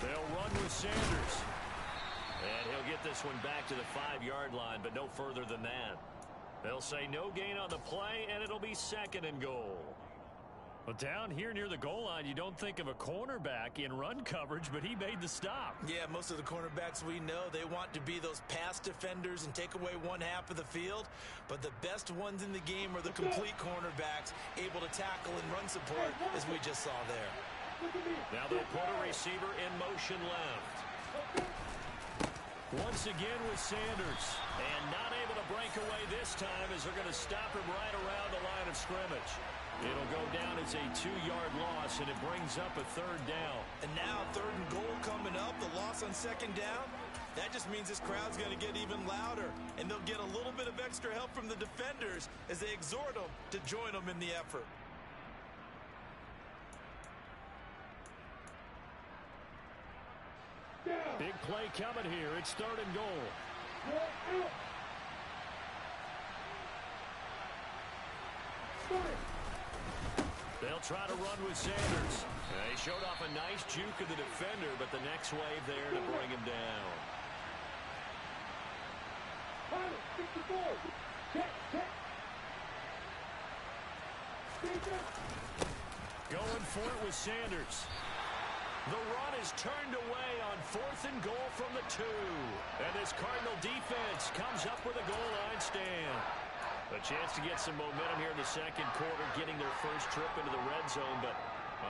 They'll run with Sanders. And he'll get this one back to the 5-yard line, but no further than that. They'll say no gain on the play, and it'll be 2nd and goal. Well, down here near the goal line, you don't think of a cornerback in run coverage, but he made the stop. Yeah, most of the cornerbacks we know, they want to be those pass defenders and take away one half of the field. But the best ones in the game are the complete cornerbacks, able to tackle and run support, as we just saw there. Now they'll put a receiver in motion left. Once again with Sanders. And not able to break away this time as they're going to stop him right around the line of scrimmage. It'll go down as a 2-yard loss, and it brings up a 3rd down. And now 3rd and goal coming up, the loss on 2nd down. That just means this crowd's going to get even louder, and they'll get a little bit of extra help from the defenders as they exhort them to join them in the effort. Big play coming here. It's 3rd and goal. They'll try to run with Sanders. They showed off a nice juke of the defender, but the next wave there to bring him down. Going for it with Sanders. The run is turned away on 4th and goal from the 2. And this Cardinal defense comes up with a goal line stand. A chance to get some momentum here in the 2nd quarter, getting their first trip into the red zone, but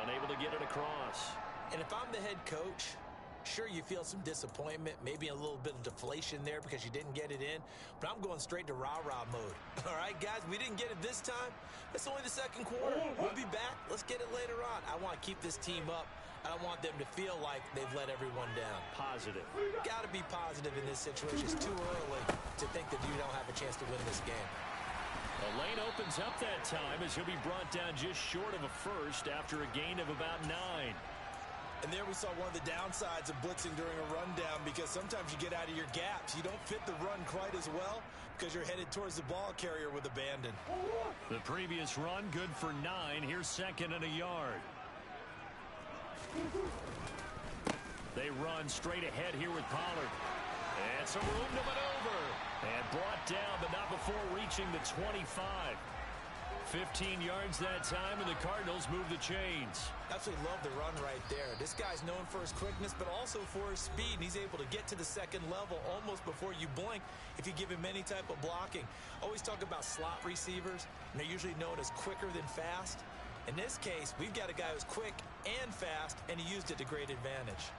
unable to get it across. And if I'm the head coach, sure, you feel some disappointment, maybe a little bit of deflation there because you didn't get it in, but I'm going straight to rah-rah mode. All right, guys, we didn't get it this time. It's only the 2nd quarter. We'll be back. Let's get it later on. I want to keep this team up. I don't want them to feel like they've let everyone down. Positive. Got to be positive in this situation. It's too early to think that you don't have a chance to win this game. A lane opens up that time as he'll be brought down just short of a 1st after a gain of about 9. And there we saw one of the downsides of blitzing during a rundown, because sometimes you get out of your gaps. You don't fit the run quite as well because you're headed towards the ball carrier with abandon. The previous run good for 9. Here's 2nd and a yard. They run straight ahead here with Pollard. And some room to maneuver. And brought down, but not before reaching the 25. 15 yards that time, and the Cardinals move the chains. Absolutely love the run right there. This guy's known for his quickness, but also for his speed. And he's able to get to the 2nd level almost before you blink if you give him any type of blocking. Always talk about slot receivers, and they're usually known as quicker than fast. In this case, we've got a guy who's quick and fast, and he used it to great advantage.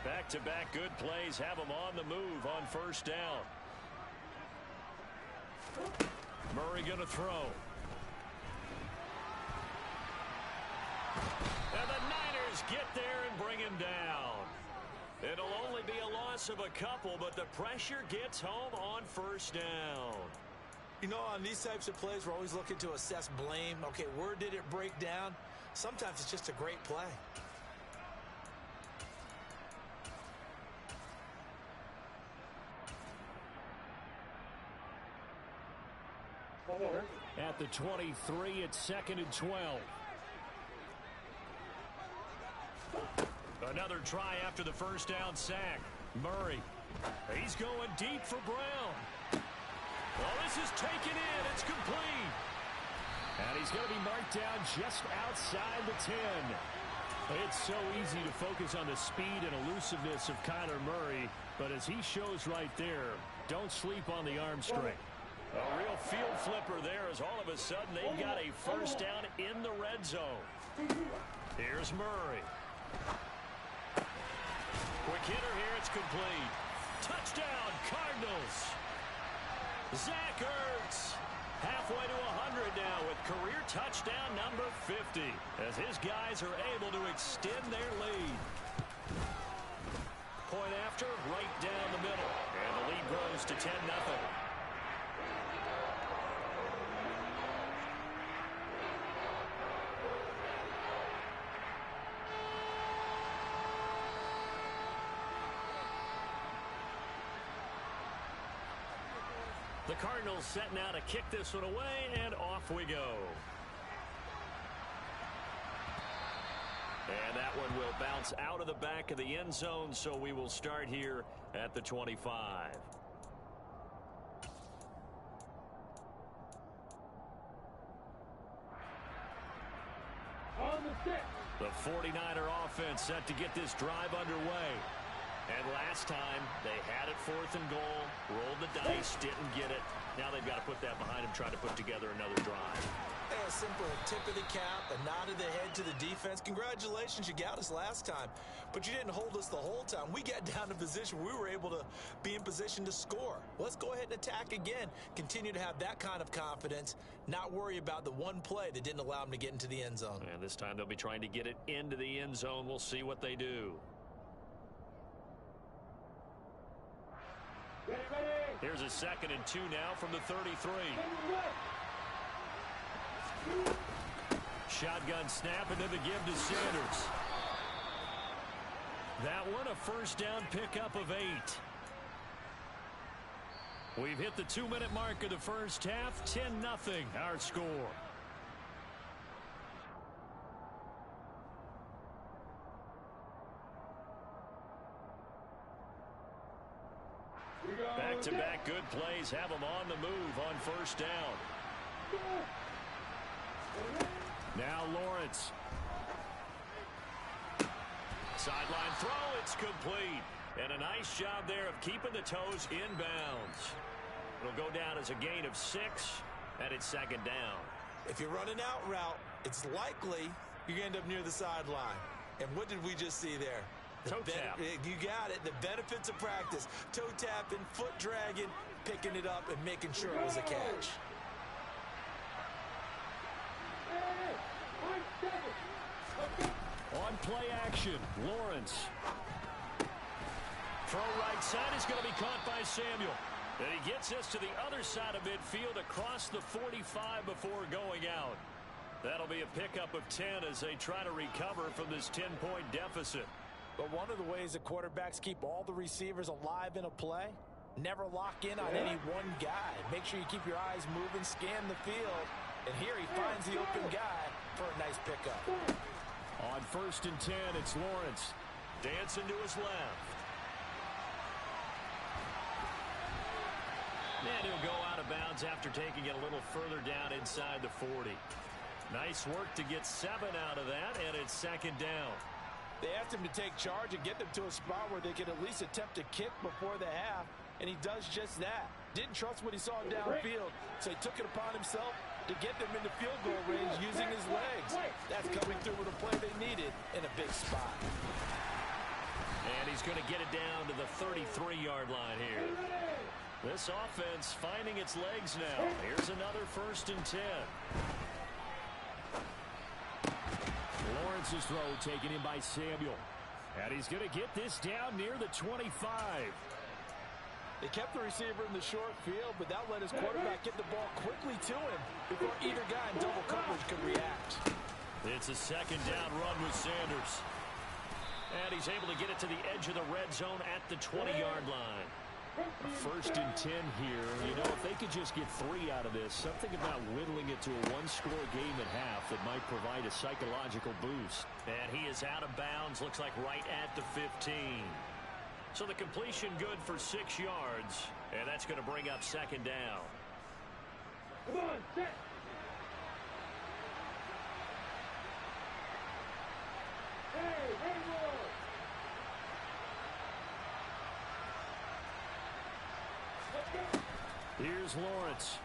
Back-to-back good plays have them on the move on 1st down. Murray going to throw. And the Niners get there and bring him down. It'll only be a loss of a couple, but the pressure gets home on 1st down. You know, on these types of plays, we're always looking to assess blame. Okay, where did it break down? Sometimes it's just a great play. At the 23, it's 2nd and 12. Another try after the 1st down sack. Murray. He's going deep for Brown. Well, this is taken in. It's complete. And he's going to be marked down just outside the 10. It's so easy to focus on the speed and elusiveness of Kyler Murray, but as he shows right there, don't sleep on the arm strength. A real field flipper there as all of a sudden they've got a 1st down in the red zone. Here's Murray. Quick hitter here, it's complete. Touchdown, Cardinals. Zach Ertz, halfway to 100 now with career touchdown number 50, as his guys are able to extend their lead. Point after, right down the middle, and the lead grows to 10-0. The Cardinals setting out to kick this one away, and off we go. And that one will bounce out of the back of the end zone, so we will start here at the 25. The 49er offense set to get this drive underway. And last time, they had it 4th and goal, rolled the dice, didn't get it. Now they've got to put that behind them, try to put together another drive. A simple tip of the cap, a nod of the head to the defense. Congratulations, you got us last time, but you didn't hold us the whole time. We got down to position where we were able to be in position to score. Let's go ahead and attack again. Continue to have that kind of confidence, not worry about the one play that didn't allow them to get into the end zone. And this time they'll be trying to get it into the end zone. We'll see what they do. Here's a 2nd and 2 now from the 33. Shotgun snap, and then the give to Sanders. That one a first down pickup of 8. We've hit the 2-minute mark of the first half. 10-0 our score. Back-to-back good plays have them on the move on first down. Now Lawrence. Sideline throw, it's complete. And a nice job there of keeping the toes inbounds. It'll go down as a gain of 6, and it's 2nd down. If you're running out route, it's likely you're going to end up near the sideline. And what did we just see there? Toe tap. You got it. The benefits of practice. Toe tapping, foot dragging, picking it up, and making sure it was a catch. On play action, Lawrence. Throw right side is going to be caught by Samuel. And he gets us to the other side of midfield across the 45 before going out. That'll be a pickup of 10 as they try to recover from this 10-point deficit. But one of the ways that quarterbacks keep all the receivers alive in a play, never lock in on any one guy. Make sure you keep your eyes moving, scan the field. And here he finds the open guy for a nice pickup. On 1st and 10, it's Lawrence. Dancing to his left. And he'll go out of bounds after taking it a little further down inside the 40. Nice work to get 7 out of that, and it's 2nd down. They asked him to take charge and get them to a spot where they could at least attempt a kick before the half, and he does just that. Didn't trust what he saw downfield, so he took it upon himself to get them into field goal range using his legs. That's coming through with a play they needed in a big spot. And he's going to get it down to the 33-yard line here. This offense finding its legs now. Here's another 1st and 10. Lawrence's throw taken in by Samuel. And he's going to get this down near the 25. They kept the receiver in the short field, but that let his quarterback get the ball quickly to him before either guy in double coverage could react. It's a 2nd down run with Sanders. And he's able to get it to the edge of the red zone at the 20-yard line. A 1st and 10 here. You know, if they could just get 3 out of this, something about whittling it to a one-score game at half that might provide a psychological boost. And he is out of bounds, looks like right at the 15. So the completion good for 6 yards, and that's going to bring up 2nd down. Come on, set. Hey, boy. Here's Lawrence.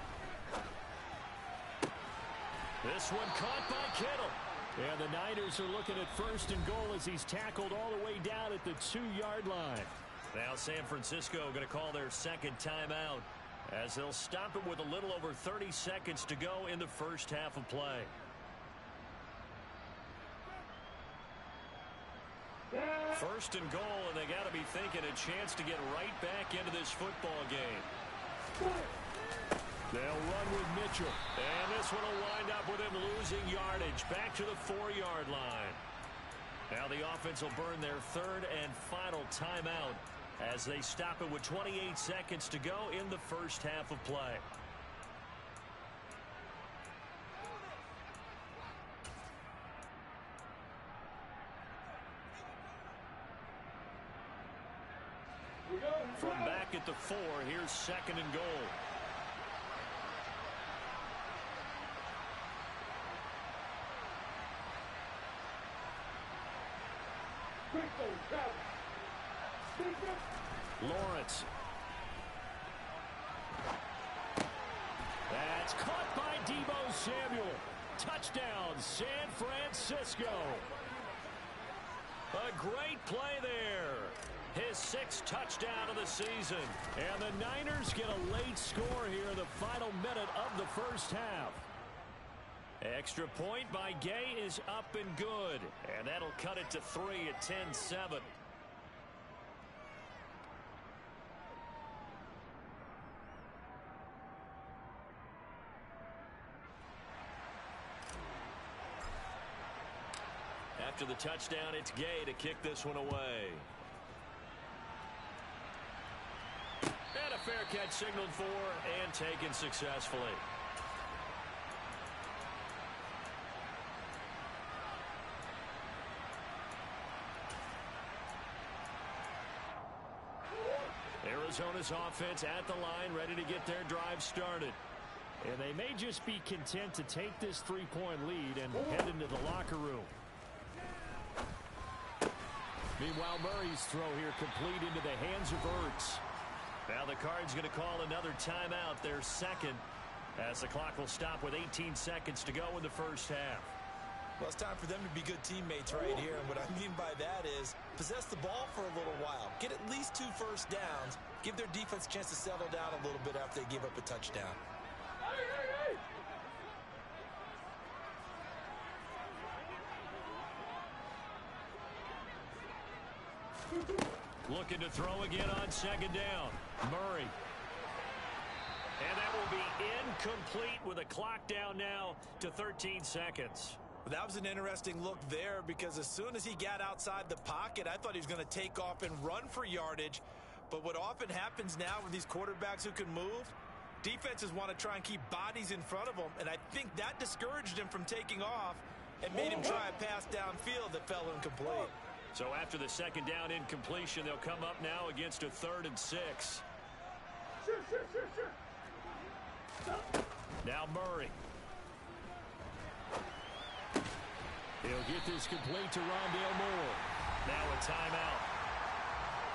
This one caught by Kittle. And the Niners are looking at 1st and goal as he's tackled all the way down at the 2-yard line. Now San Francisco going to call their 2nd timeout as they'll stop it with a little over 30 seconds to go in the first half of play. First and goal, and they got to be thinking a chance to get right back into this football game. They'll run with Mitchell, and this one will wind up with him losing yardage back to the 4-yard line. Now the offense will burn their 3rd and final timeout as they stop it with 28 seconds to go in the first half of play. From back at the 4, here's 2nd and goal. Lawrence. That's caught by Deebo Samuel. Touchdown, San Francisco. A great play there. His 6th touchdown of the season. And the Niners get a late score here in the final minute of the first half. Extra point by Gay is up and good. And that'll cut it to 3 at 10-7. After the touchdown, it's Gay to kick this one away. And a fair catch signaled for and taken successfully. Arizona's offense at the line, ready to get their drive started. And they may just be content to take this 3-point lead and head into the locker room. Meanwhile, Murray's throw here complete into the hands of Ertz. Now the Cards going to call another timeout, their 2nd, as the clock will stop with 18 seconds to go in the first half. Well, it's time for them to be good teammates right here. And what I mean by that is possess the ball for a little while. Get at least 2 first downs. Give their defense a chance to settle down a little bit after they give up a touchdown. Looking to throw again on 2nd down. Murray. And that will be incomplete with a clock down now to 13 seconds. That was an interesting look there because as soon as he got outside the pocket, I thought he was going to take off and run for yardage. But what often happens now with these quarterbacks who can move, defenses want to try and keep bodies in front of them. And I think that discouraged him from taking off and made him try a pass downfield that fell incomplete. So after the 2nd down incompletion, they'll come up now against a 3rd and 6. Now Murray. He'll get this complete to Rondale Moore. Now a timeout.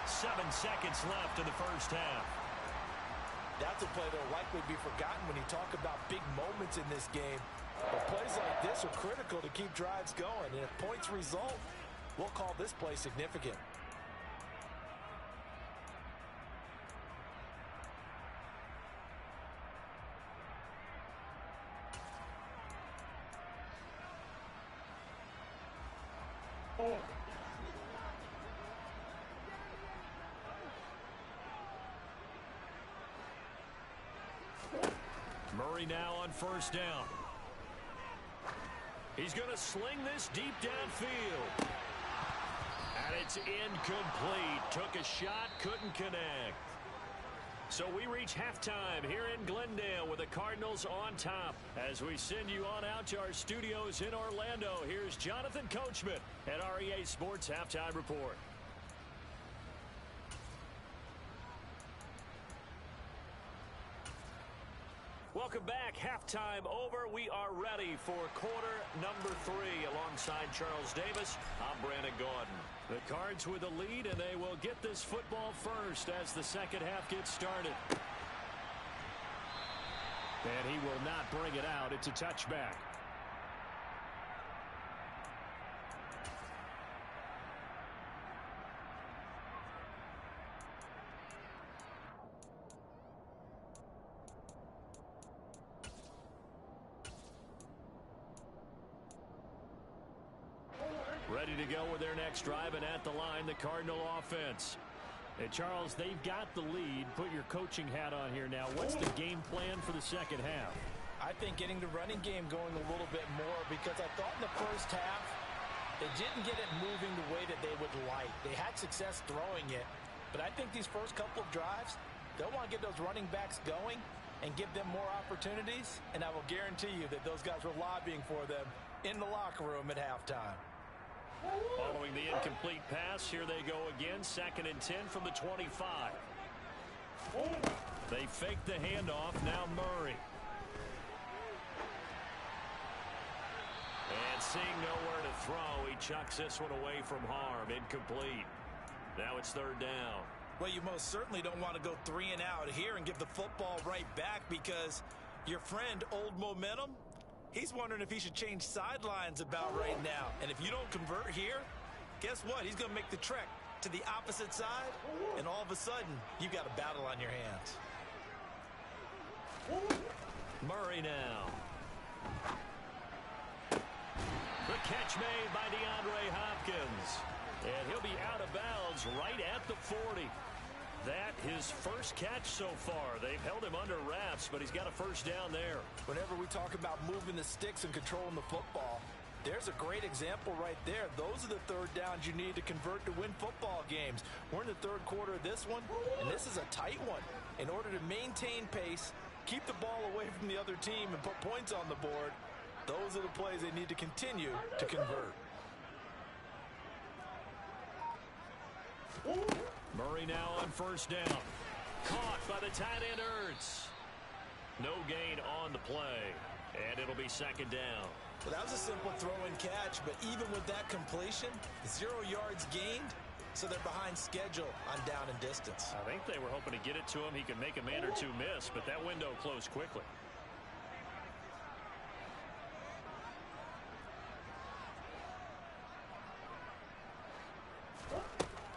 7 seconds left in the first half. That's a play that will likely be forgotten when you talk about big moments in this game. But plays like this are critical to keep drives going. And if points result, we'll call this play significant. Murray now on 1st down. He's going to sling this deep downfield. And it's incomplete. Took a shot, couldn't connect. So we reach halftime here in Glendale with the Cardinals on top. As we send you on out to our studios in Orlando, here's Jonathan Coachman at REA Sports Halftime Report. Welcome back. Halftime over. We are ready for quarter number 3. Alongside Charles Davis, I'm Brandon Gaudin. The Cards with the lead, and they will get this football first as the second half gets started. And he will not bring it out. It's a touchback. Ready to go with their next drive, and at the line, the Cardinal offense. And Charles, they've got the lead. Put your coaching hat on here now. What's the game plan for the second half? I think getting the running game going a little bit more, because I thought in the first half they didn't get it moving the way that they would like. They had success throwing it, But I think these first couple of drives, they'll want to get those running backs going and give them more opportunities. And I will guarantee you that those guys were lobbying for them in the locker room at halftime. Following the incomplete pass, here they go again. 2nd and 10 from the 25. They fake the handoff. Now Murray. And seeing nowhere to throw, he chucks this one away from harm. Incomplete. Now it's 3rd down. Well, you most certainly don't want to go 3 and out here and give the football right back, because your friend, Old Momentum, he's wondering if he should change sidelines about right now. And if you don't convert here, guess what? He's going to make the trek to the opposite side, and all of a sudden, you've got a battle on your hands. Murray now. The catch made by DeAndre Hopkins. And he'll be out of bounds right at the 40. That his first catch so far. They've held him under wraps, but he's got a 1st down there. Whenever we talk about moving the sticks and controlling the football, there's a great example right there. Those are the 3rd downs you need to convert to win football games. We're in the 3rd quarter of this one, and this is a tight one. In order to maintain pace, keep the ball away from the other team, and put points on the board, those are the plays they need to continue to convert. Murray now on 1st down. Caught by the tight end Ertz. No gain on the play, and it'll be 2nd down. Well, that was a simple throw and catch, but even with that completion, 0 yards gained, so they're behind schedule on down and distance. I think they were hoping to get it to him. He could make a man or two miss, but that window closed quickly.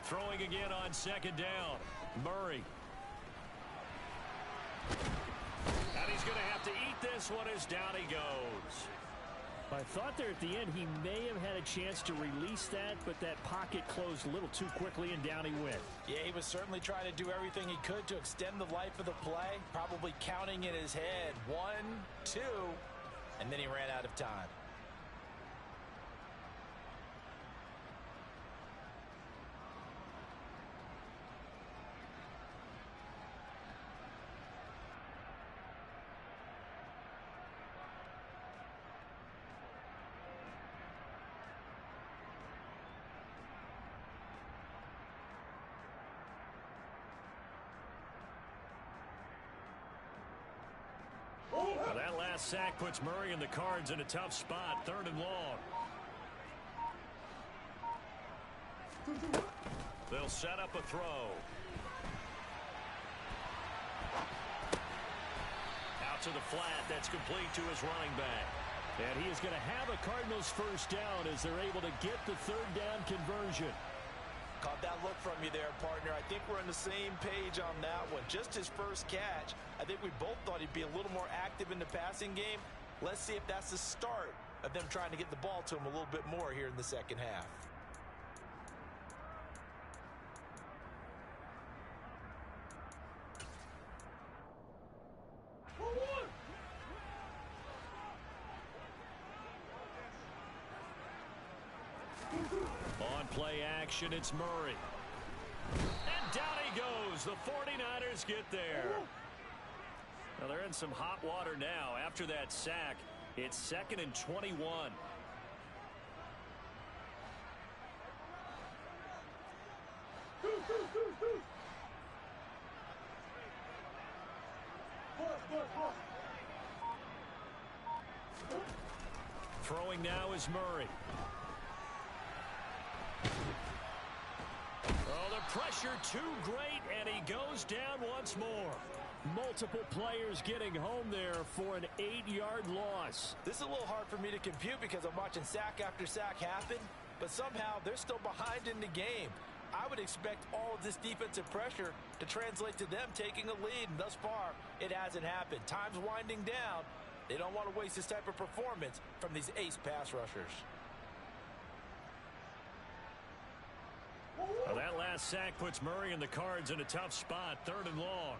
Throwing again on 2nd down. Murray. And he's going to have to eat this one as down he goes. I thought there at the end he may have had a chance to release that, but that pocket closed a little too quickly, and down he went. Yeah, he was certainly trying to do everything he could to extend the life of the play, probably counting in his head 1, 2, and then he ran out of time. Well, that last sack puts Murray and the Cards in a tough spot. 3rd and long. They'll set up a throw. Out to the flat. That's complete to his running back. And he is going to have a Cardinals 1st down as they're able to get the 3rd down conversion. Caught that look from you there, partner. I think we're on the same page on that one. Just his first catch. I think we both thought he'd be a little more active in the passing game. Let's see if that's the start of them trying to get the ball to him a little bit more here in the 2nd half. On play action, it's Murray. And down he goes. The 49ers get there. Now they're in some hot water now. After that sack, it's 2nd and 21. Throwing now is Murray. Oh, the pressure too great, and he goes down once more. Multiple players getting home there for an 8-yard loss. This is a little hard for me to compute because I'm watching sack after sack happen, but somehow they're still behind in the game. I would expect all of this defensive pressure to translate to them taking a lead, and thus far, it hasn't happened. Time's winding down. They don't want to waste this type of performance from these ace pass rushers. Well, that last sack puts Murray and the Cards in a tough spot. 3rd and long.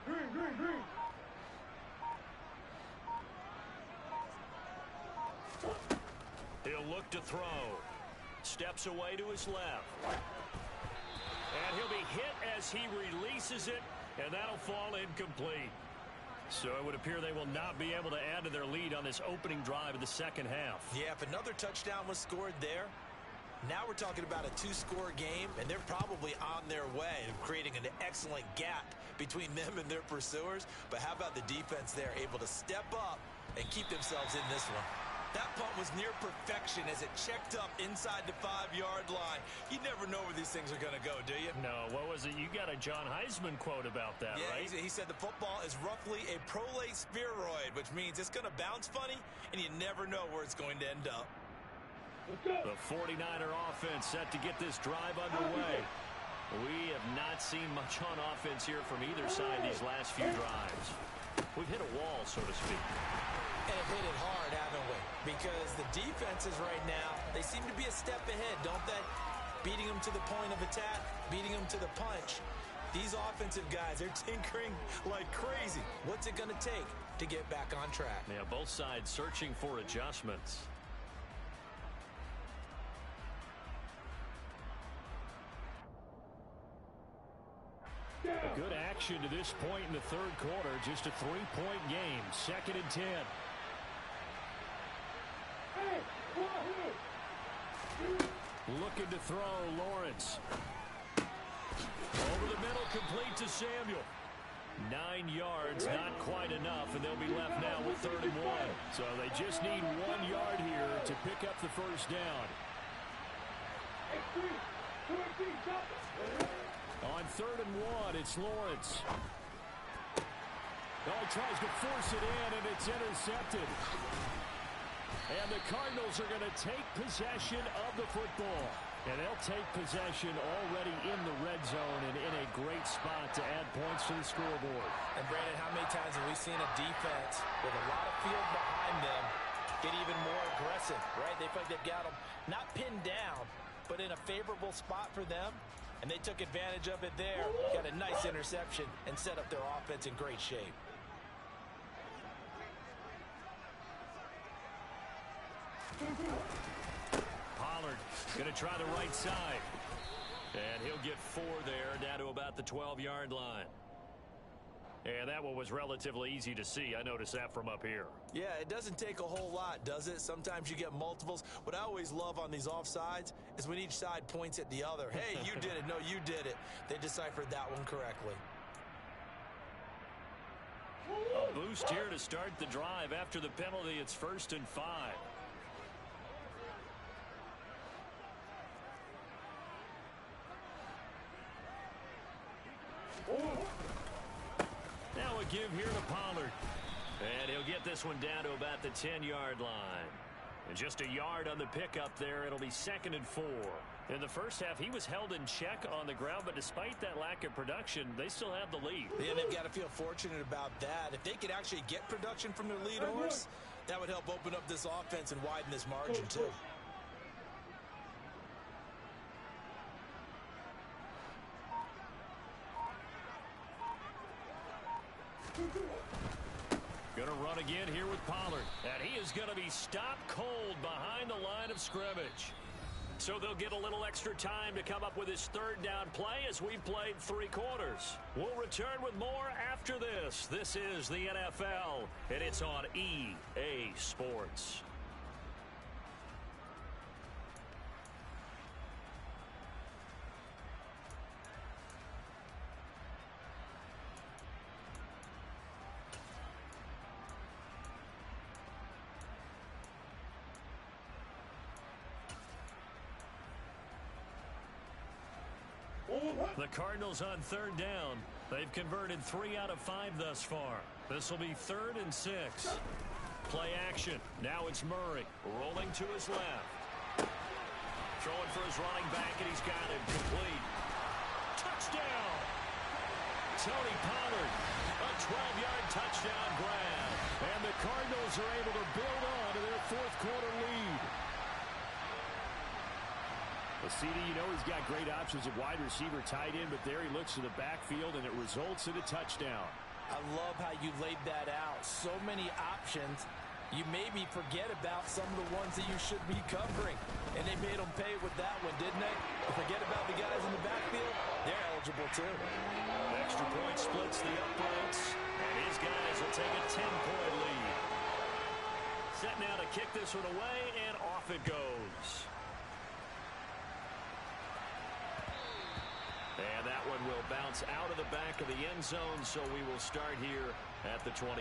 Green. He'll look to throw. steps away to his left. And he'll be hit as he releases it, and that'll fall incomplete. So it would appear they will not be able to add to their lead on this opening drive of the second half. Yeah, if another touchdown was scored there, now we're talking about a two-score game, and they're probably on their way of creating an excellent gap between them and their pursuers. But how about the defense there, able to step up and keep themselves in this one? That punt was near perfection as it checked up inside the 5-yard line. You never know where these things are going to go, do you? No, what was it? You got a John Heisman quote about that, yeah, right? He said the football is roughly a prolate spheroid, which means it's going to bounce funny, and you never know where it's going to end up. The 49er offense set to get this drive underway. We have not seen much on offense here from either side these last few drives. We've hit a wall, so to speak. And have hit it hard, haven't we? Because the defenses right now, they seem to be a step ahead, don't they? Beating them to the point of attack, beating them to the punch. These offensive guys, they're tinkering like crazy. What's it going to take to get back on track? Yeah, both sides searching for adjustments. Good action to this point in the third quarter. Just a 3-point game. 2nd and 10. Looking to throw, Lawrence. Over the middle, complete to Samuel. 9 yards, not quite enough, and they'll be left now with 3rd and 1. So they just need 1 yard here to pick up the first down. On 3rd and 1, it's Lawrence. Oh, he tries to force it in, and it's intercepted. And the Cardinals are going to take possession of the football. And they'll take possession already in the red zone and in a great spot to add points to the scoreboard. And, Brandon, how many times have we seen a defense with a lot of field behind them get even more aggressive, right? They feel like they've got them not pinned down, but in a favorable spot for them. And they took advantage of it there, got a nice interception, and set up their offense in great shape. Pollard going to try the right side. And he'll get 4 there, down to about the 12-yard line. And that one was relatively easy to see. I noticed that from up here. Yeah, it doesn't take a whole lot, does it? Sometimes you get multiples. What I always love on these offsides is when each side points at the other. Hey, you did it. No, you did it. They deciphered that one correctly. A boost here to start the drive. After the penalty, it's 1st and 5. Now a give here to Pollard. And he'll get this one down to about the 10-yard line. And just a yard on the pickup there. It'll be 2nd and 4. In the first half, he was held in check on the ground, but despite that lack of production, they still have the lead. Yeah, they've got to feel fortunate about that. If they could actually get production from their lead horse, that would help open up this offense and widen this margin, too. Going to run again here with Pollard. And he is going to be stopped cold behind the line of scrimmage. So they'll get a little extra time to come up with his 3rd down play as we've played 3 quarters. We'll return with more after this. This is the NFL, and it's on EA Sports. The Cardinals on 3rd down. They've converted 3 out of 5 thus far. This will be 3rd and 6. Play action. Now it's Murray rolling to his left. Throwing for his running back, and he's got him complete. Touchdown! Tony Pollard, a 12-yard touchdown grab. And the Cardinals are able to build on to their 4th quarter lead. Well, CD, you know he's got great options at wide receiver, tight end, but there he looks to the backfield, and it results in a touchdown. I love how you laid that out. So many options, You made me forget about some of the ones that you should be covering. And they made them pay with that one, didn't they? Forget about the guys in the backfield. They're eligible, too. Extra point splits the uprights. And his guys will take a 10-point lead. Set now to kick this one away, and off it goes. And that one will bounce out of the back of the end zone, so we will start here at the 25.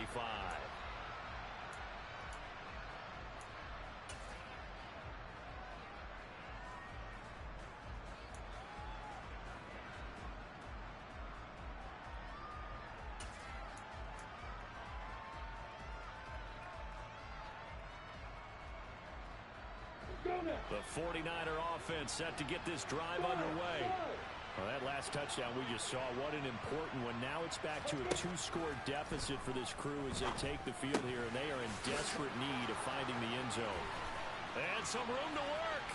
The 49er offense set to get this drive underway. Well, that last touchdown we just saw, what an important one. Now it's back to a 2-score deficit for this crew as they take the field here, and they are in desperate need of finding the end zone. And some room to work.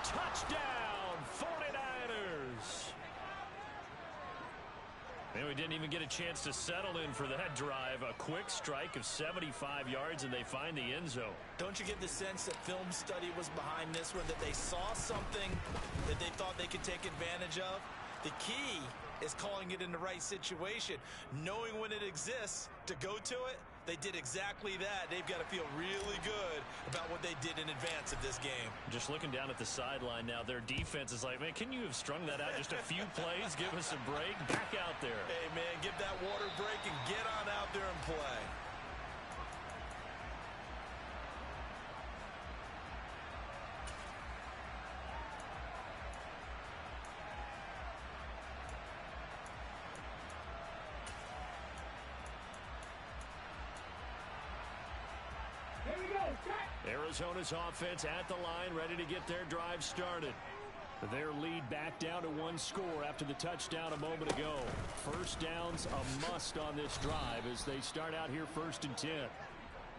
Touchdown, 49ers. And we didn't even get a chance to settle in for that drive. A quick strike of 75 yards, and they find the end zone. Don't you get the sense that film study was behind this one, that they saw something that they thought they could take advantage of? The key is calling it in the right situation, knowing when it exists to go to it. They did exactly that. They've got to feel really good about what they did in advance of this game. Just looking down at the sideline now, their defense is like, man, can you have strung that out just a few plays? Give us a break. Back out there. Hey, man, give that water break and get on out there and play. Arizona's offense at the line, ready to get their drive started. Their lead back down to 1 score after the touchdown a moment ago. First down's a must on this drive as they start out here 1st and 10.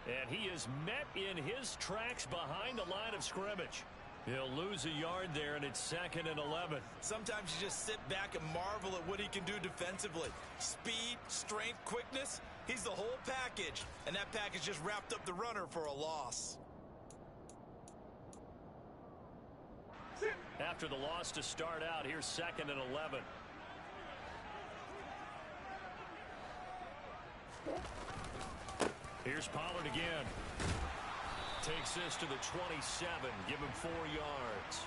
And he is met in his tracks behind the line of scrimmage. He'll lose a yard there, and it's 2nd and 11. Sometimes you just sit back and marvel at what he can do defensively. Speed, strength, quickness. He's the whole package, and that package just wrapped up the runner for a loss. After the loss to start out, here's 2nd and 11. Here's Pollard again. Takes this to the 27. Give him 4 yards.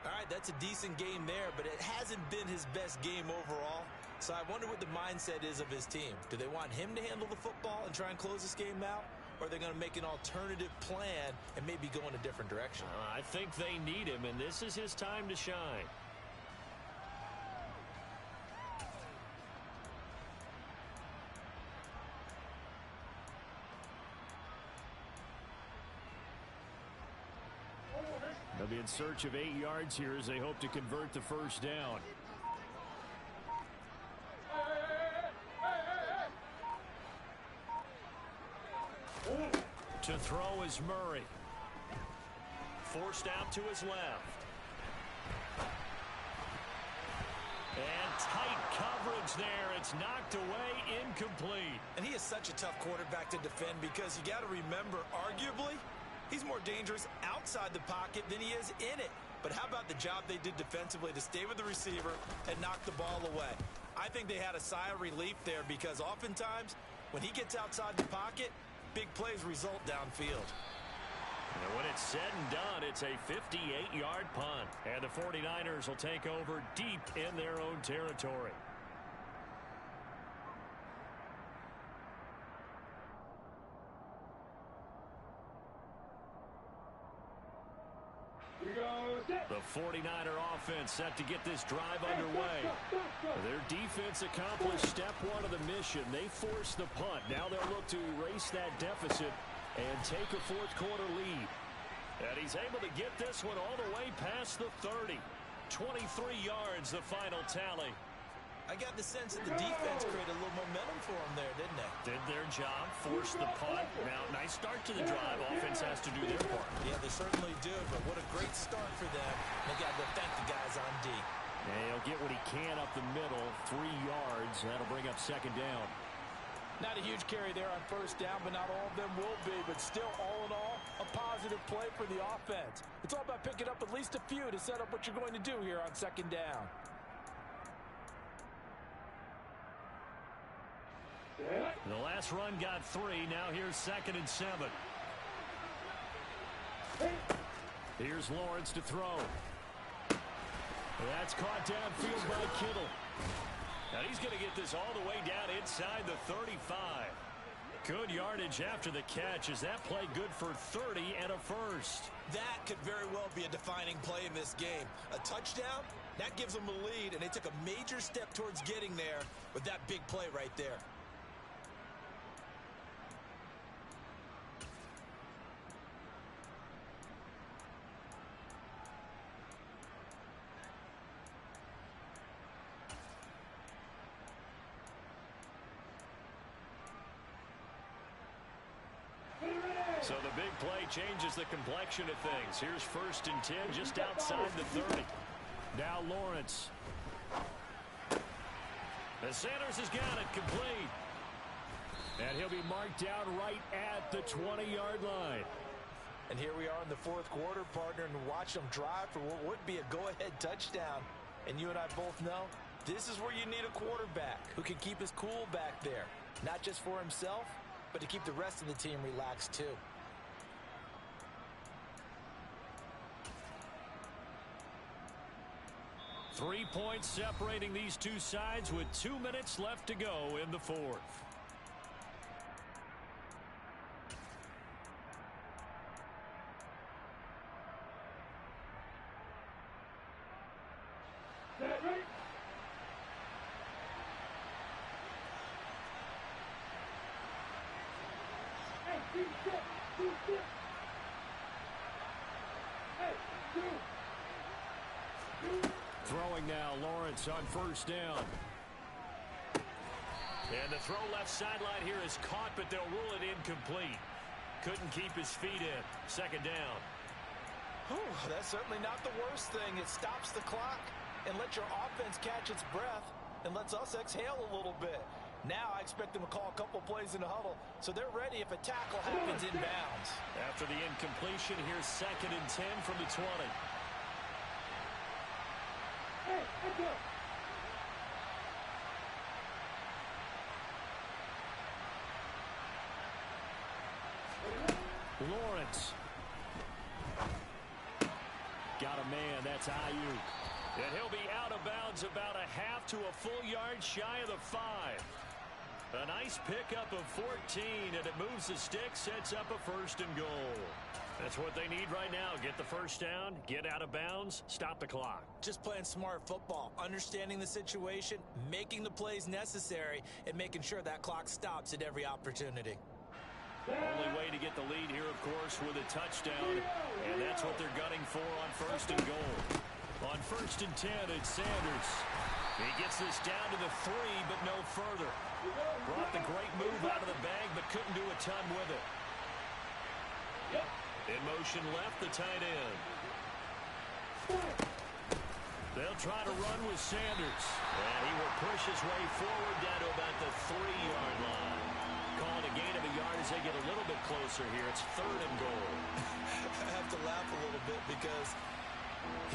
All right, that's a decent game there, but it hasn't been his best game overall. So I wonder what the mindset is of his team. Do they want him to handle the football and try and close this game out? Or are they going to make an alternative plan and maybe go in a different direction? I think they need him, and this is his time to shine. They'll be in search of 8 yards here as they hope to convert the first down. To throw is Murray. Forced out to his left. And tight coverage there. It's knocked away, incomplete. And he is such a tough quarterback to defend because you got to remember, arguably, he's more dangerous outside the pocket than he is in it. But how about the job they did defensively to stay with the receiver and knock the ball away? I think they had a sigh of relief there because oftentimes when he gets outside the pocket, big plays result downfield. And when it's said and done, it's a 58-yard punt. And the 49ers will take over deep in their own territory. The 49er offense set to get this drive underway. Their defense accomplished step 1 of the mission. They forced the punt. Now they'll look to erase that deficit and take a 4th quarter lead. And he's able to get this one all the way past the 30. 23 yards, the final tally. I got the sense that the defense created a little momentum for them there, didn't they? Did their job, forced the punt. Now, nice start to the drive. Offense has to do their part. Yeah, they certainly do, but what a great start for them. They got to thank the guys on D. And he'll get what he can up the middle, 3 yards, So that'll bring up second down. Not a huge carry there on first down, but not all of them will be. But still, all in all, a positive play for the offense. It's all about picking up at least a few to set up what you're going to do here on second down. The last run got 3. Now here's 2nd and 7. Here's Lawrence to throw. That's caught downfield by Kittle. Now he's going to get this all the way down inside the 35. Good yardage after the catch. Is that play good for 30 and a first? That could very well be a defining play in this game. A touchdown, that gives them a lead, and they took a major step towards getting there with that big play right there. So the big play changes the complexion of things. Here's 1st and 10 just outside the 30. Now Lawrence. And Sanders has got it complete. And he'll be marked down right at the 20-yard line. And here we are in the 4th quarter, partner, and watch them drive for what would be a go-ahead touchdown. And you and I both know this is where you need a quarterback who can keep his cool back there. Not just for himself, but to keep the rest of the team relaxed too. Three points separating these two sides with 2 minutes left to go in the 4th. Throwing now, Lawrence on 1st down. And the throw left sideline here is caught, but they'll rule it incomplete. Couldn't keep his feet in. 2nd down. That's certainly not the worst thing. It stops the clock and lets your offense catch its breath and lets us exhale a little bit. Now I expect them to call a couple plays in the huddle, so they're ready if a tackle happens inbounds. After the incompletion, here's 2nd and 10 from the 20. Lawrence. Got a man. That's Ayuk. And he'll be out of bounds about a half to a full yard shy of the 5. A nice pickup of 14, and it moves the stick, sets up a 1st and goal. That's what they need right now. Get the 1st down, get out of bounds, stop the clock. Just playing smart football, understanding the situation, making the plays necessary, and making sure that clock stops at every opportunity. Only way to get the lead here, of course, with a touchdown, and that's what they're gunning for on 1st and goal. On 1st and 10, it's Sanders. He gets this down to the 3, but no further. Brought the great move out of the bag, but couldn't do a ton with it. In motion left, the tight end. They'll try to run with Sanders. And he will push his way forward down to about the 3-yard line. Calling a gain of a yard as they get a little bit closer here. It's 3rd and goal. I have to laugh a little bit because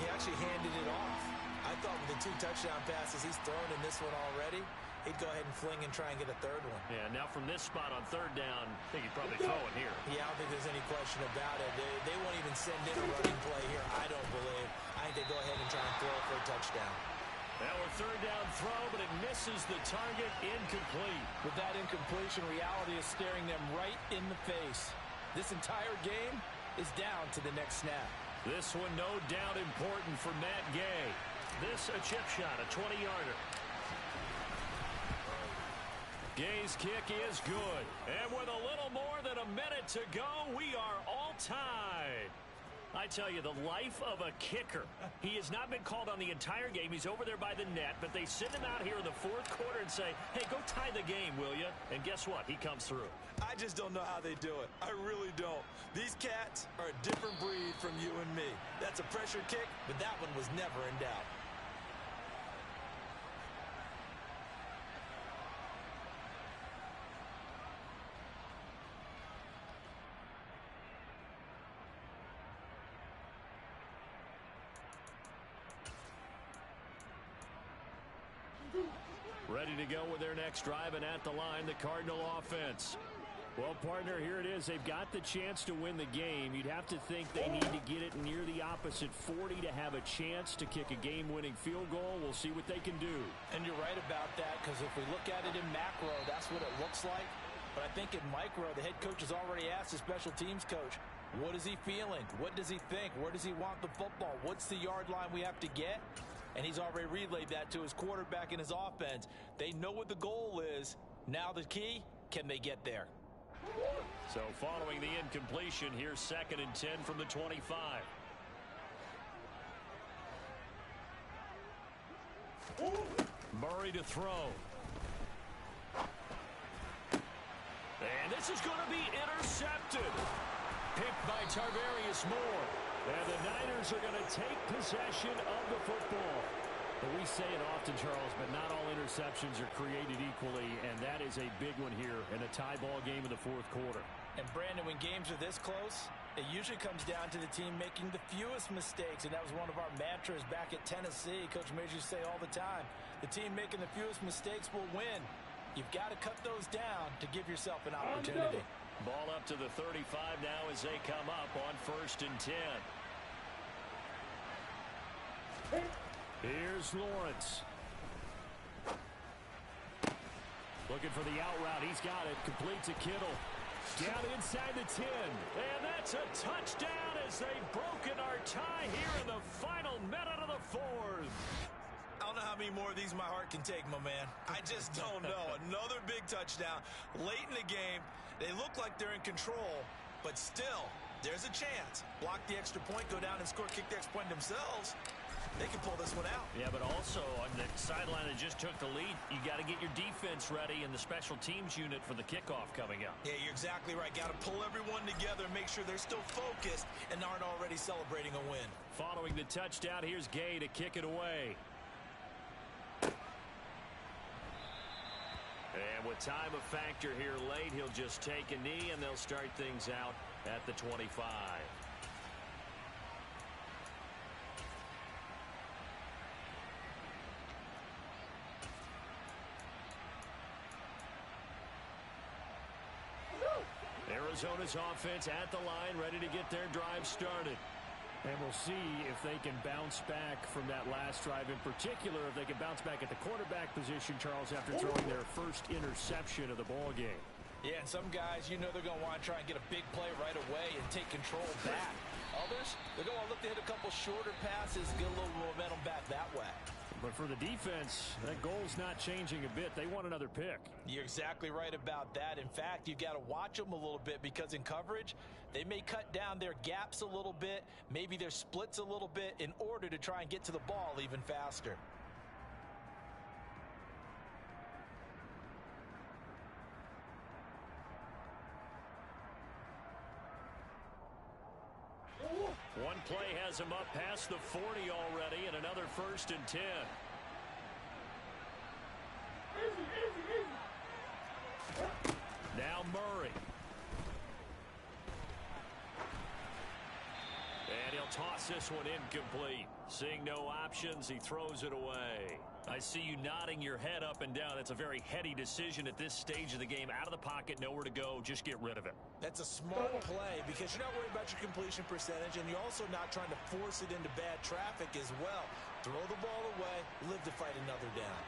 he actually handed it off. I thought with the 2 touchdown passes he's thrown in this one already, he'd go ahead and fling and try and get a 3rd one. Yeah, now from this spot on 3rd down, I think he'd probably throw it here. Yeah, I don't think there's any question about it. They won't even send in a running play here, I don't believe. I think they go ahead and try and throw it for a touchdown. Now a 3rd down throw, but it misses the target, incomplete. With that incompletion, reality is staring them right in the face. This entire game is down to the next snap. This one no doubt important for Matt Gay. This a chip shot, a 20-yarder. Gay's kick is good. And with a little more than a minute to go, we are all tied. I tell you, the life of a kicker. He has not been called on the entire game. He's over there by the net, but they send him out here in the 4th quarter and say, hey, go tie the game, will you? And guess what? He comes through. I just don't know how they do it. I really don't. These cats are a different breed from you and me. That's a pressure kick, but that one was never in doubt. Ready to go with their next drive, and at the line, the Cardinal offense. Well, partner, here it is. They've got the chance to win the game. You'd have to think they need to get it near the opposite 40 to have a chance to kick a game-winning field goal. We'll see what they can do. And you're right about that, because if we look at it in macro, that's what it looks like. But I think in micro, the head coach has already asked the special teams coach, what is he feeling? What does he think? Where does he want the football? What's the yard line we have to get? And he's already relayed that to his quarterback and his offense. They know what the goal is. Now the key, can they get there? So following the incompletion, here's 2nd and 10 from the 25. Murray to throw. And this is going to be intercepted. Picked by Tarvarius Moore. And the Niners are going to take possession of the football. But we say it often, Charles, but not all interceptions are created equally, and that is a big one here in a tie ball game in the 4th quarter. And Brandon, when games are this close, it usually comes down to the team making the fewest mistakes, and that was one of our mantras back at Tennessee. Coach Major used to say all the time, the team making the fewest mistakes will win. You've got to cut those down to give yourself an opportunity. Ball up to the 35 now as they come up on 1st and 10. Here's Lawrence. Looking for the out route. He's got it. Complete to Kittle. Down inside the 10. And that's a touchdown as they've broken our tie here in the final minute of the 4th. I don't know how many more of these my heart can take, my man. I just don't know. Another big touchdown. Late in the game, they look like they're in control, but still, there's a chance. Block the extra point, go down and score, kick the extra point themselves. They can pull this one out. Yeah, but also on the sideline that just took the lead, you got to get your defense ready and the special teams unit for the kickoff coming up. Yeah, you're exactly right. Got to pull everyone together and make sure they're still focused and aren't already celebrating a win. Following the touchdown, here's Gay to kick it away. And with time a factor here late, he'll just take a knee and they'll start things out at the 25. Arizona's offense at the line, ready to get their drive started. And we'll see if they can bounce back from that last drive. In particular, if they can bounce back at the quarterback position, Charles, after throwing their first interception of the ball game. Yeah, and some guys, you know they're going to want to try and get a big play right away and take control back. Others, they're going to look to hit a couple shorter passes, get a little momentum back that way. But for the defense, that goal's not changing a bit. They want another pick. You're exactly right about that. In fact, you've got to watch them a little bit because in coverage, they may cut down their gaps a little bit, maybe their splits a little bit in order to try and get to the ball even faster. One play has him up past the 40 already, and another 1st and 10. Now Murray. And he'll toss this one incomplete. Seeing no options, he throws it away. I see you nodding your head up and down. That's a very heady decision at this stage of the game. Out of the pocket, nowhere to go. Just get rid of it. That's a smart play because you're not worried about your completion percentage, and you're also not trying to force it into bad traffic as well. Throw the ball away, live to fight another down.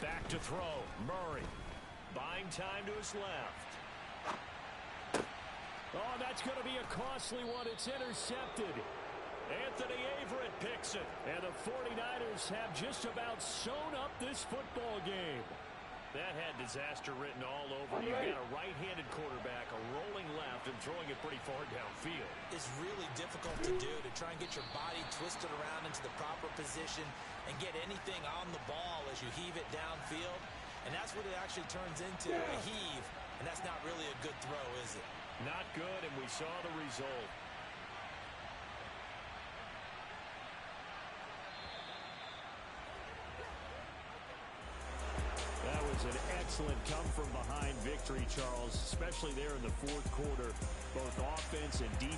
Back to throw. Murray. Buying time to his left. Oh, that's going to be a costly one. It's intercepted. Anthony Averett picks it. And the 49ers have just about sewn up this football game. That had disaster written all over. You've got a right-handed quarterback, a rolling left, and throwing it pretty far downfield. It's really difficult to do, to try and get your body twisted around into the proper position and get anything on the ball as you heave it downfield. And that's what it actually turns into, a heave. And that's not really a good throw, is it? Not good, and we saw the result. That was an excellent come-from-behind victory, Charles, especially there in the 4th quarter. Both offense and defense.